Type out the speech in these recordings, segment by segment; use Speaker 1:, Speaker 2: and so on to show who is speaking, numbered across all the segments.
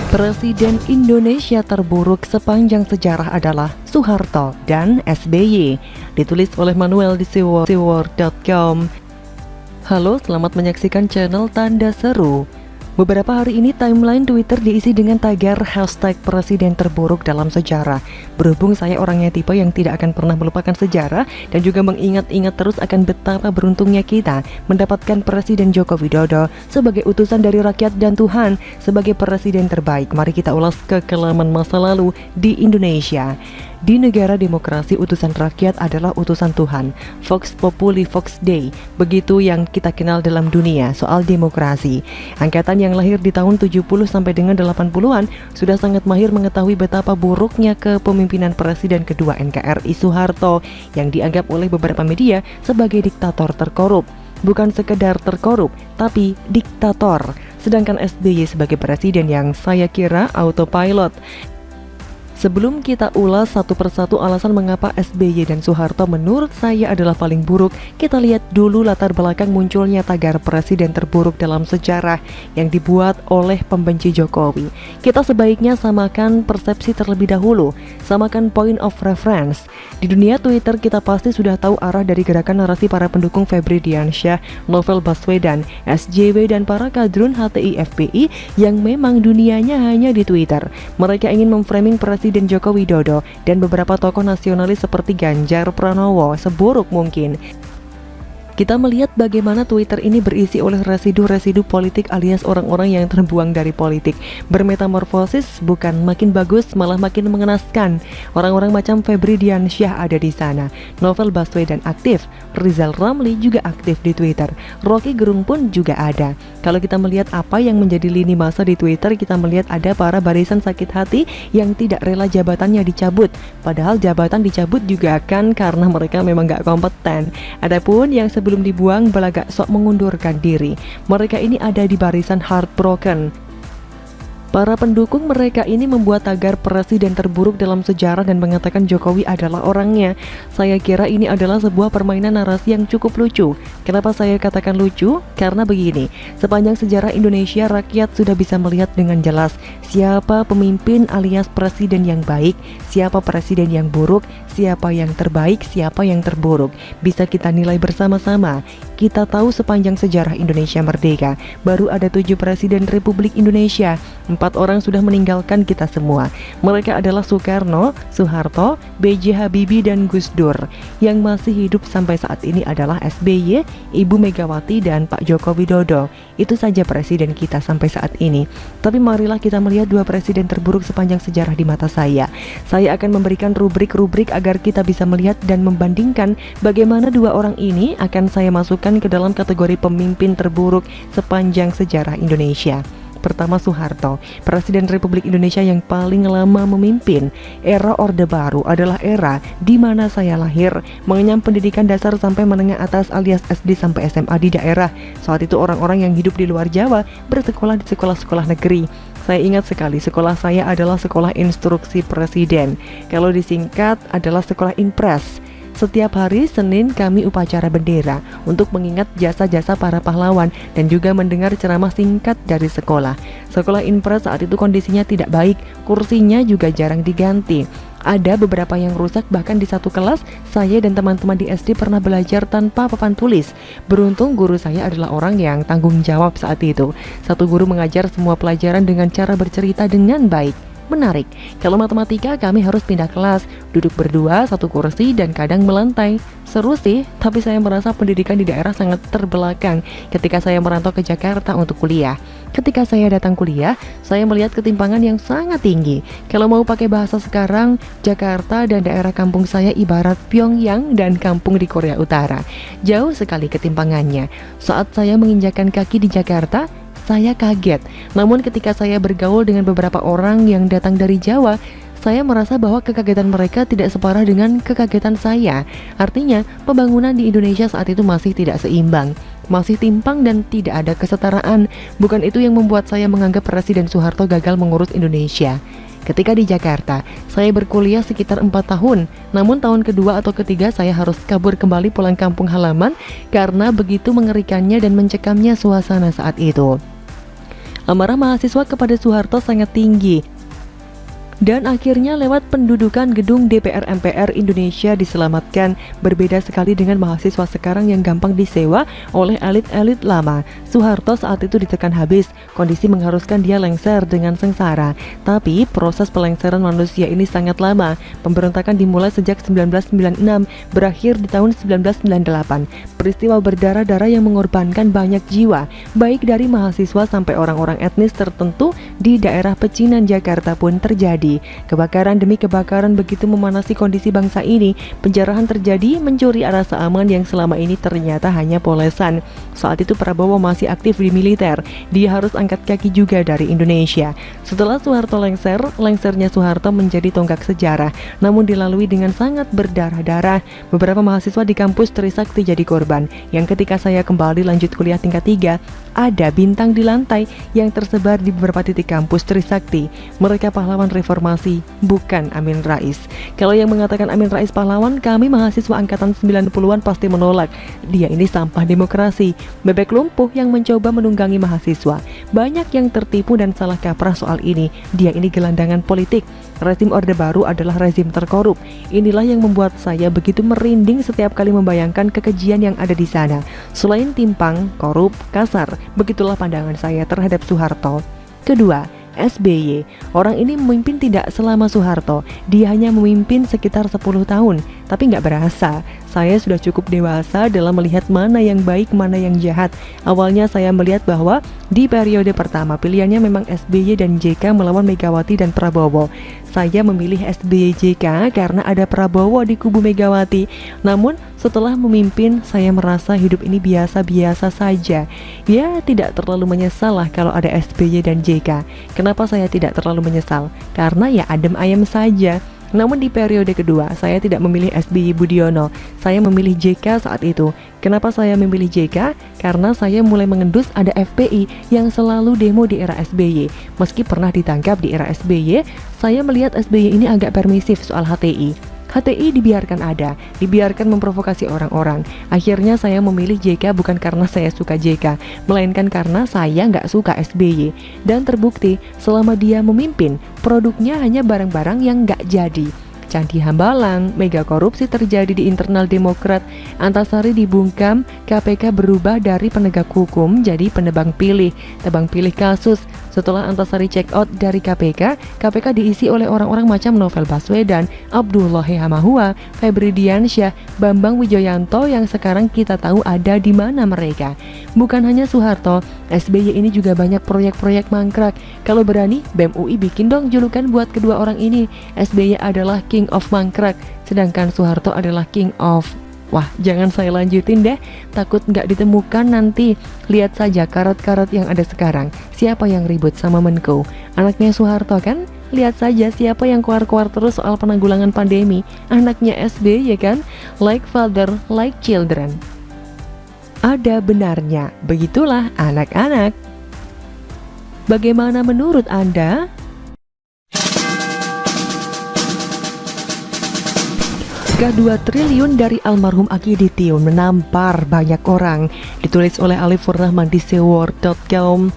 Speaker 1: Presiden Indonesia terburuk sepanjang sejarah adalah Soeharto dan SBY. Ditulis oleh Manuel di siwor.com. Halo, selamat menyaksikan channel Tanda Seru. Beberapa hari ini timeline Twitter diisi dengan tagar hashtag presiden terburuk dalam sejarah. Berhubung saya orangnya tipe yang tidak akan pernah melupakan sejarah dan juga mengingat-ingat terus akan betapa beruntungnya kita mendapatkan Presiden Joko Widodo sebagai utusan dari rakyat dan Tuhan sebagai presiden terbaik. Mari kita ulas kekelaman masa lalu di Indonesia. Di negara demokrasi, utusan rakyat adalah utusan Tuhan. Vox Populi Vox Dei, begitu yang kita kenal dalam dunia soal demokrasi. Angkatan yang lahir di tahun 70 sampai dengan 80-an sudah sangat mahir mengetahui betapa buruknya kepemimpinan Presiden kedua NKRI Soeharto yang dianggap oleh beberapa media sebagai diktator terkorup. Bukan sekedar terkorup, tapi diktator. Sedangkan SBY sebagai presiden yang saya kira autopilot. Sebelum kita ulas satu persatu alasan mengapa SBY dan Soeharto menurut saya adalah paling buruk, kita lihat dulu latar belakang munculnya tagar presiden terburuk dalam sejarah yang dibuat oleh pembenci Jokowi. Kita sebaiknya samakan persepsi terlebih dahulu, samakan point of reference. Di dunia Twitter kita pasti sudah tahu arah dari gerakan narasi para pendukung Febri Diansyah, Novel Baswedan, SJW dan para kadrun HTI FPI yang memang dunianya hanya di Twitter. Mereka ingin memframing Presiden Joko Widodo dan beberapa tokoh nasionalis seperti Ganjar Pranowo seburuk mungkin. Kita melihat bagaimana Twitter ini berisi oleh residu-residu politik alias orang-orang yang terbuang dari politik. Bermetamorfosis, bukan makin bagus malah makin mengenaskan. Orang-orang macam Febri Diansyah ada di sana. Novel Baswedan aktif, Rizal Ramli juga aktif di Twitter. Rocky Gerung pun juga ada. Kalau kita melihat apa yang menjadi lini masa di Twitter, kita melihat ada para barisan sakit hati yang tidak rela jabatannya dicabut. Padahal jabatan dicabut juga kan karena mereka memang gak kompeten. Adapun yang sebelum dibuang belagak sok mengundurkan diri. Mereka ini ada di barisan heartbroken. Para pendukung mereka ini membuat tagar presiden terburuk dalam sejarah dan mengatakan Jokowi adalah orangnya. Saya kira ini adalah sebuah permainan narasi yang cukup lucu. Kenapa saya katakan lucu? Karena begini, sepanjang sejarah Indonesia rakyat sudah bisa melihat dengan jelas siapa pemimpin alias presiden yang baik, siapa presiden yang buruk, siapa yang terbaik, siapa yang terburuk. Bisa kita nilai bersama-sama. Kita tahu sepanjang sejarah Indonesia merdeka, baru ada 7 presiden Republik Indonesia. 4 orang sudah meninggalkan kita semua. Mereka adalah Soekarno, Soeharto, B.J. Habibie, dan Gus Dur. Yang masih hidup sampai saat ini adalah SBY, Ibu Megawati, dan Pak Joko Widodo. Itu saja presiden kita sampai saat ini. Tapi marilah kita melihat 2 presiden terburuk sepanjang sejarah di mata saya. Saya akan memberikan rubrik-rubrik agar kita bisa melihat dan membandingkan bagaimana 2 orang ini akan saya masukkan ke dalam kategori pemimpin terburuk sepanjang sejarah Indonesia. Pertama, Soeharto, Presiden Republik Indonesia yang paling lama memimpin. Era Orde Baru adalah era di mana saya lahir, mengenyam pendidikan dasar sampai menengah atas alias SD sampai SMA di daerah. Saat itu orang-orang yang hidup di luar Jawa bersekolah di sekolah-sekolah negeri. Saya ingat sekali, sekolah saya adalah sekolah instruksi presiden. Kalau disingkat adalah sekolah Inpres. Setiap hari Senin kami upacara bendera untuk mengingat jasa-jasa para pahlawan dan juga mendengar ceramah singkat dari sekolah. Sekolah Inpres saat itu kondisinya tidak baik, kursinya juga jarang diganti. Ada beberapa yang rusak, bahkan di satu kelas saya dan teman-teman di SD pernah belajar tanpa papan tulis. Beruntung guru saya adalah orang yang tanggung jawab saat itu. Satu guru mengajar semua pelajaran dengan cara bercerita dengan baik. Menarik, kalau matematika kami harus pindah kelas, duduk berdua satu kursi dan kadang melantai. Seru sih, tapi saya merasa pendidikan di daerah sangat terbelakang ketika saya merantau ke Jakarta untuk kuliah. Ketika saya datang kuliah, saya melihat ketimpangan yang sangat tinggi. Kalau mau pakai bahasa sekarang, Jakarta dan daerah kampung saya ibarat Pyongyang dan kampung di Korea Utara. Jauh sekali ketimpangannya. Saat saya menginjakkan kaki di Jakarta, saya kaget. Namun ketika saya bergaul dengan beberapa orang yang datang dari Jawa, saya merasa bahwa kekagetan mereka tidak separah dengan kekagetan saya. Artinya, pembangunan di Indonesia saat itu masih tidak seimbang, masih timpang dan tidak ada kesetaraan. Bukan itu yang membuat saya menganggap Presiden Soeharto gagal mengurus Indonesia. Ketika di Jakarta, saya berkuliah sekitar 4 tahun. Namun tahun kedua atau ketiga saya harus kabur kembali pulang kampung halaman karena begitu mengerikannya dan mencekamnya suasana saat itu. Amarah mahasiswa kepada Soeharto sangat tinggi. Dan akhirnya lewat pendudukan gedung DPR MPR Indonesia diselamatkan. Berbeda sekali dengan mahasiswa sekarang yang gampang disewa oleh elit-elit lama. Soeharto saat itu ditekan habis, kondisi mengharuskan dia lengser dengan sengsara. Tapi proses pelengseran manusia ini sangat lama. Pemberontakan dimulai sejak 1996, berakhir di tahun 1998. Peristiwa berdarah-darah yang mengorbankan banyak jiwa, baik dari mahasiswa sampai orang-orang etnis tertentu di daerah pecinan Jakarta pun terjadi. Kebakaran demi kebakaran begitu memanasi kondisi bangsa ini. Penjarahan terjadi, mencuri rasa aman yang selama ini ternyata hanya polesan. Saat itu Prabowo masih aktif di militer. Dia harus angkat kaki juga dari Indonesia. Setelah Soeharto lengser, lengsernya Soeharto menjadi tonggak sejarah, namun dilalui dengan sangat berdarah-darah. Beberapa mahasiswa di kampus Trisakti jadi korban. Yang ketika saya kembali lanjut kuliah tingkat 3, ada bintang di lantai yang tersebar di beberapa titik kampus Trisakti. Mereka pahlawan reformasi, bukan Amin Rais. Kalau yang mengatakan Amin Rais pahlawan, kami mahasiswa angkatan 90-an pasti menolak. Dia ini sampah demokrasi, bebek lumpuh yang mencoba menunggangi mahasiswa. Banyak yang tertipu dan salah kaprah soal ini. Dia ini gelandangan politik. Rezim Orde Baru adalah rezim terkorup. Inilah yang membuat saya begitu merinding setiap kali membayangkan kekejian yang ada di sana. Selain timpang, korup, kasar, begitulah pandangan saya terhadap Soeharto. Kedua, SBY. Orang ini memimpin tidak selama Soeharto. Dia hanya memimpin sekitar 10 tahun, tapi nggak berasa. Saya sudah cukup dewasa dalam melihat mana yang baik, mana yang jahat. Awalnya saya melihat bahwa di periode pertama pilihannya memang SBY dan JK melawan Megawati dan Prabowo. Saya memilih SBY JK karena ada Prabowo di kubu Megawati. Namun setelah memimpin, saya merasa hidup ini biasa-biasa saja. Ya, tidak terlalu menyesal lah kalau ada SBY dan JK. Kenapa saya tidak terlalu menyesal? Karena ya adem ayem saja. Namun di periode kedua, saya tidak memilih SBY Budiono. Saya memilih JK saat itu. Kenapa saya memilih JK? Karena saya mulai mengendus ada FPI yang selalu demo di era SBY. Meski pernah ditangkap di era SBY, saya melihat SBY ini agak permisif soal HTI. HTI dibiarkan ada, dibiarkan memprovokasi orang-orang. Akhirnya saya memilih JK bukan karena saya suka JK, melainkan karena saya nggak suka SBY. Dan terbukti, selama dia memimpin, produknya hanya barang-barang yang nggak jadi. Candi Hambalang, mega korupsi terjadi di internal Demokrat, Antasari dibungkam, KPK berubah dari penegak hukum jadi penebang pilih, tebang pilih kasus. Setelah Antasari check out dari KPK, KPK diisi oleh orang-orang macam Novel Baswedan, Abdullah Hamahua, Febri Diansyah, Bambang Wijoyanto yang sekarang kita tahu ada di mana mereka. Bukan hanya Soeharto, SBY ini juga banyak proyek-proyek mangkrak. Kalau berani, BEM UI bikin dong julukan buat kedua orang ini. SBY adalah King of Mangkrak, sedangkan Soeharto adalah King of... Wah, jangan saya lanjutin deh, takut nggak ditemukan nanti. Lihat saja karat-karat yang ada sekarang. Siapa yang ribut sama Menko? Anaknya Soeharto kan? Lihat saja siapa yang keluar-keluar terus soal penanggulangan pandemi. Anaknya SBY kan? Like father, like children. Ada benarnya, begitulah anak-anak. Bagaimana menurut Anda? Ke-2 triliun dari almarhum Akiditio menampar banyak orang. Ditulis oleh Alifur Rahman di seword.com.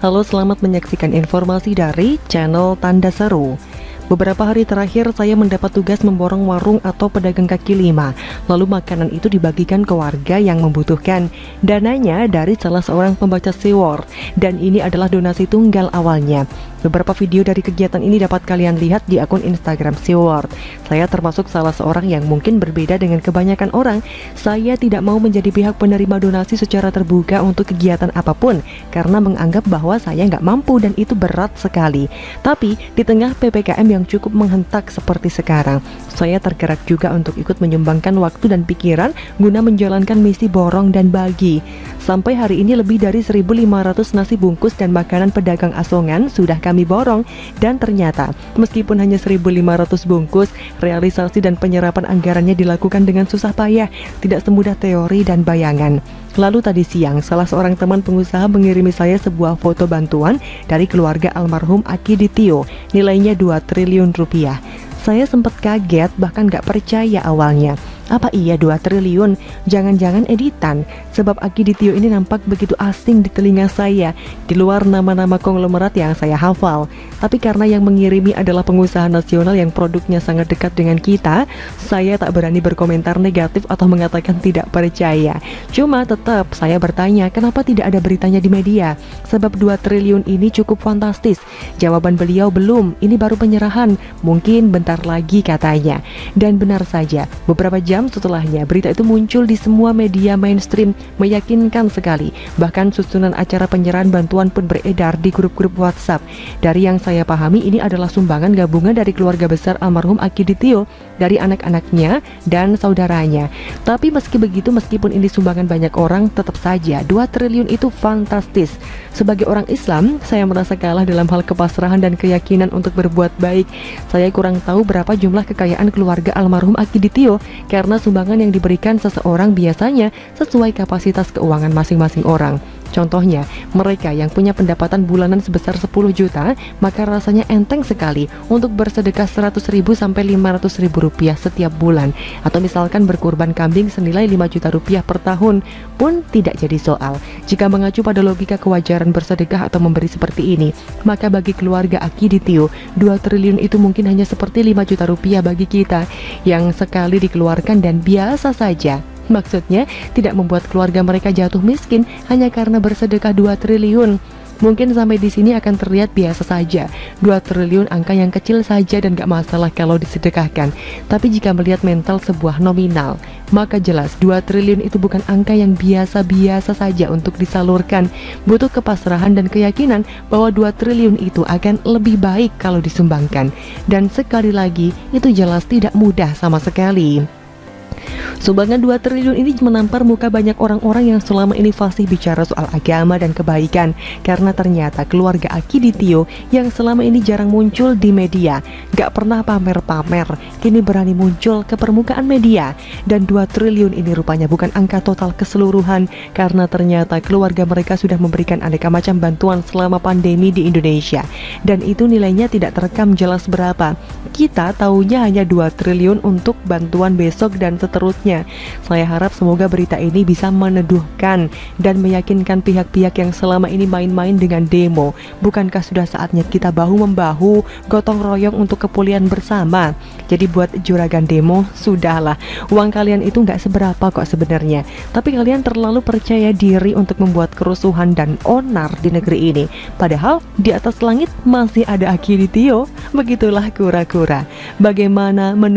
Speaker 1: Halo, selamat menyaksikan informasi dari channel Tanda Seru. Beberapa hari terakhir saya mendapat tugas memborong warung atau pedagang kaki lima. Lalu makanan itu dibagikan ke warga yang membutuhkan. Dananya dari salah seorang pembaca Seword, dan ini adalah donasi tunggal awalnya. Beberapa video dari kegiatan ini dapat kalian lihat di akun Instagram Seword. Saya termasuk salah seorang yang mungkin berbeda dengan kebanyakan orang. Saya tidak mau menjadi pihak penerima donasi secara terbuka untuk kegiatan apapun, karena menganggap bahwa saya nggak mampu dan itu berat sekali. Tapi di tengah PPKM yang cukup menghentak seperti sekarang, saya tergerak juga untuk ikut menyumbangkan waktu dan pikiran guna menjalankan misi borong dan bagi. Sampai hari ini lebih dari 1.500 nasi bungkus dan makanan pedagang asongan sudah kami borong, dan ternyata meskipun hanya 1.500 bungkus, realisasi dan penyerapan anggarannya dilakukan dengan susah payah, tidak semudah teori dan bayangan. Lalu tadi siang, salah seorang teman pengusaha mengirimi saya sebuah foto bantuan dari keluarga almarhum Akiditio, nilainya 2 triliun rupiah. Saya sempat kaget, bahkan gak percaya awalnya. Apa iya 2 triliun? Jangan-jangan editan, sebab Akiditio ini nampak begitu asing di telinga saya, di luar nama-nama konglomerat yang saya hafal. Tapi karena yang mengirimi adalah pengusaha nasional yang produknya sangat dekat dengan kita, saya tak berani berkomentar negatif atau mengatakan tidak percaya. Cuma tetap saya bertanya, kenapa tidak ada beritanya di media? Sebab 2 triliun ini cukup fantastis. Jawaban beliau, belum, ini baru penyerahan, mungkin bentar lagi katanya. Dan benar saja, beberapa jam setelahnya berita itu muncul di semua media mainstream, meyakinkan sekali. Bahkan susunan acara penyerahan bantuan pun beredar di grup-grup WhatsApp. Dari yang saya pahami, ini adalah sumbangan gabungan dari keluarga besar almarhum Akiditio, dari anak-anaknya dan saudaranya. Tapi meski begitu, meskipun ini sumbangan banyak orang, tetap saja 2 triliun itu fantastis. Sebagai orang Islam, saya merasa kalah dalam hal kepasrahan dan keyakinan untuk berbuat baik. Saya kurang tahu berapa jumlah kekayaan keluarga almarhum Akiditio, karena sumbangan yang diberikan seseorang biasanya sesuai kapasitas keuangan masing-masing orang. Contohnya, mereka yang punya pendapatan bulanan sebesar 10 juta, maka rasanya enteng sekali untuk bersedekah 100.000 sampai 500.000 rupiah setiap bulan. Atau misalkan berkurban kambing senilai 5 juta rupiah per tahun pun tidak jadi soal. Jika mengacu pada logika kewajaran bersedekah atau memberi seperti ini, maka bagi keluarga Akiditio, 2 triliun itu mungkin hanya seperti 5 juta rupiah bagi kita, yang sekali dikeluarkan dan biasa saja. Maksudnya, tidak membuat keluarga mereka jatuh miskin hanya karena bersedekah 2 triliun. Mungkin sampai di sini akan terlihat biasa saja, 2 triliun angka yang kecil saja dan gak masalah kalau disedekahkan. Tapi jika melihat mental sebuah nominal, maka jelas 2 triliun itu bukan angka yang biasa-biasa saja untuk disalurkan. Butuh kepasrahan dan keyakinan bahwa 2 triliun itu akan lebih baik kalau disumbangkan. Dan sekali lagi, itu jelas tidak mudah sama sekali. Sumbangan 2 triliun ini menampar muka banyak orang-orang yang selama ini fasih bicara soal agama dan kebaikan, karena ternyata keluarga Akiditio yang selama ini jarang muncul di media, gak pernah pamer-pamer, kini berani muncul ke permukaan media. Dan 2 triliun ini rupanya bukan angka total keseluruhan, karena ternyata keluarga mereka sudah memberikan aneka macam bantuan selama pandemi di Indonesia, dan itu nilainya tidak terekam jelas berapa. Kita taunya hanya 2 triliun untuk bantuan besok dan seterusnya. Saya harap semoga berita ini bisa meneduhkan dan meyakinkan pihak-pihak yang selama ini main-main dengan demo. Bukankah sudah saatnya kita bahu-membahu, gotong royong untuk kepulihan bersama? Jadi buat juragan demo, sudahlah. Uang kalian itu nggak seberapa kok sebenarnya. Tapi kalian terlalu percaya diri untuk membuat kerusuhan dan onar di negeri ini. Padahal di atas langit masih ada Akiditio. Begitulah kura-kura. Bagaimana menurut